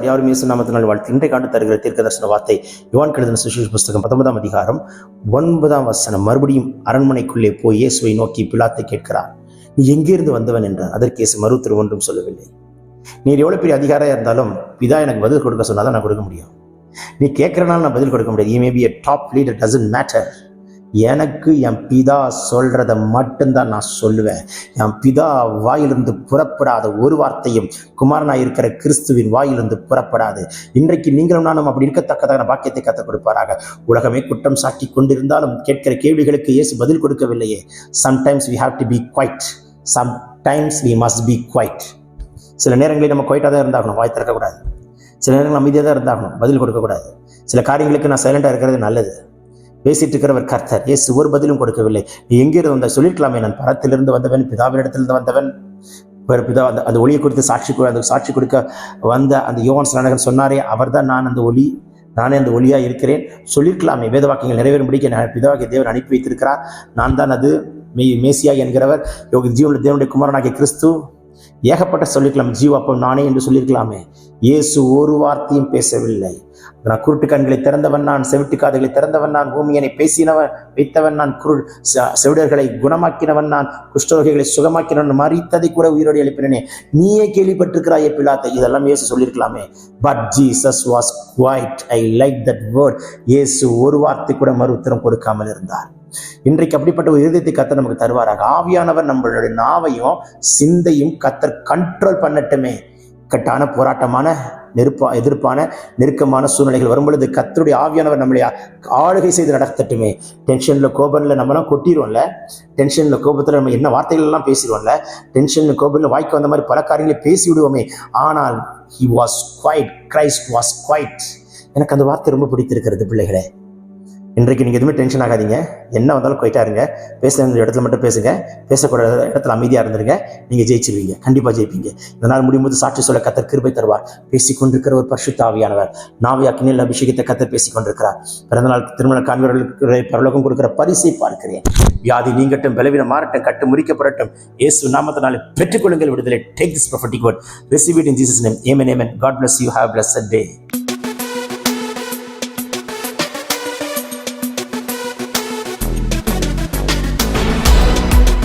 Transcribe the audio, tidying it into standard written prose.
யாரும் இயேசு நாமத்தினால் வாழ்த்து. இன்றைக்கு ஆண்டு தருகிற தீர்க்கதரிசன வார்த்தை யோவான் எழுதின சுவிசேஷ புஸ்தகம் 19ஆம் அதிகாரம் 9ஆம் வசனம். மறுபடியும் அரண்மனைக்குள்ளே போய் இயேசுவை நோக்கி பிலாத்தை கேட்கிறார், நீ எங்கிருந்து வந்தவன் என்றார். அதற்கு இயேசு மறுத்திரு ஒன்றும் சொல்லவில்லை. நீர் எவ்வளவு பெரிய அதிகாரம் இருந்தாலும் பிதா எனக்கு பதில் கொடுக்க சொன்னாதான் நான் கொடுக்க முடியும். நீ கேட்கறனால நான் பதில் கொடுக்க முடியாது. You may be a top leader, doesn't matter. எனக்கு என் பிதா சொல்றத மட்டும்தான் நான் சொல்லுவேன். என் பிதா வாயிலிருந்து புறப்படாத ஒரு வார்த்தையும் குமாரனாய் இருக்கிற கிறிஸ்துவின் வாயிலிருந்து புறப்படாது. இன்றைக்கு நீங்களும் நானும் அப்படி இருக்கத்தக்கதான பாக்கியத்தை கற்றுக் கொடுப்பாராக. உலகமே குற்றம் சாட்டி கொண்டிருந்தாலும் கேட்கிற கேள்விகளுக்கு இயேசு பதில் கொடுக்கவில்லையே. Sometimes we have to be quiet. Sometimes we must be quiet. சில நேரங்களில் நம்ம குவைட்டாக தான் இருந்தாகணும், வாய் திறக்கக்கூடாது. சில நேரங்கள் அமைதியாக தான் இருந்தாகணும், பதில் கொடுக்கக்கூடாது. சில காரியங்களுக்கு நான் சைலண்டாக இருக்கிறது நல்லது. பேசிட்டு இருக்கிறவர் கர்த்தர். இயேசு ஒரு பதிலும் கொடுக்கவில்லை. நீ எங்கிருந்து வந்த சொல்லிருக்கலாமே, நான் பரத்திலிருந்து வந்தவன், பிதாவினிடத்திலிருந்து வந்தவன். பிதா அந்த ஒளியை குறித்து சாட்சி கொடுக்க வந்த அந்த யோவான் ஸ்நானகன் சொன்னாரே, அவர் தான் நான் அந்த ஒளி, நானே அந்த ஒளியா இருக்கிறேன் சொல்லிருக்கலாமே. வேத வாக்கியங்கள் நிறைவேறும்படிக்கு பிதாவாகிய தேவன் அனுப்பி வைத்திருக்கிறார். நான் தான் அது மேசியா என்கிறவர், ஜீவனுடைய தேவனுடைய குமாரனாகிய கிறிஸ்து. ஏகப்பட்ட சொல்லிக்கலாம். ஜீவாப்பம் நானே என்று சொல்லியிருக்கலாமே. இயேசு ஒரு வார்த்தையும் பேசவில்லை. நான் குருட்டு கண்களை திறந்தவன் நான், செவிட்டு காதுகளை திறந்தவன் நான், பூமியனை பேசினவன் வைத்தவன் நான், செவிடர்களை குணமாக்கினவன் நான், குஷ்டரோகிகளை சுகமாக்கினவன், மரித்ததை கூட உயிரோடு எழுப்பினேனே, நீயே கேள்விப்பட்டிருக்கிறாயே பிலாத்தை. இதெல்லாம் இயேசு சொல்லியிருக்கலாமே. But Jesus was quiet. I like that word. இயேசு ஒரு வார்த்தை கூட மறு உத்தரம் கொடுக்காமல் இருந்தார். இன்றைக்கு அப்படிப்பட்ட ஒரு இருதயத்தை கர்த்தர் நமக்கு தருவாராக. ஆவியானவர் நம்மளுடைய நாவையும் சிந்தையும் கர்த்தர் கண்ட்ரோல் பண்ணட்டுமே. கட்டான போராட்டமான எதிர்ப்பான நெருக்கமான சூழ்நிலைகள் வரும்பொழுது கர்த்தருடைய ஆவியானவர் நம்மளை ஆளுகை செய்து நடத்தட்டுமே. டென்ஷன்ல கோபன்ல நம்மளாம் கொட்டிடுவோம்ல, டென்ஷன்ல கோபத்துல நம்ம என்ன வார்த்தைகள் எல்லாம் பேசிடுவோம்ல, டென்ஷன்ல கோபன்ல வாய்க்கு வந்த மாதிரி பல காரியங்களை பேசி விடுவோமே. ஆனால் he was quiet. Christ was quiet. எனக்கு அந்த வார்த்தை ரொம்ப பிடித்திருக்கிறது பிள்ளைகளே. இன்றைக்கு நீங்கள் எதுவுமே டென்ஷன் ஆகாதீங்க. என்ன வந்தாலும் குவைட்டாக இருங்க. பேசுகிற இடத்துல மட்டும் பேசுங்க. பேசக்கூடாத இடத்துல அமைதியாக இருந்துருங்க. நீங்கள் ஜெயிச்சிருவீங்க, கண்டிப்பாக ஜெயிப்பீங்க. இதனால் முடியும்போது சாட்சி சொல்ல கர்த்தர் கிருபை தருவார். பேசிக்கொண்டிருக்கிற ஒரு பரிசுத்த ஆவியானவர் நாவை அக்கினியில் அபிஷேகத்தை கர்த்தர் பேசிக்கொண்டிருக்கிறார். பிறந்தநாள் திருமண காண்பவர்களுக்கு பரலோகம் கொடுக்கிற பரிசை பார்க்கிறேன். வியாதி நீங்கட்டும், பலவீனம் மாறட்டும், கட்டு முறிக்கப்படட்டும். இயேசு நாமத்தினாலே பெற்றுக்கொள்ளுங்கள் விடுதலை. Take this prophetic word. Receive it in Jesus' name. Amen, amen. God bless you. Have a blessed day.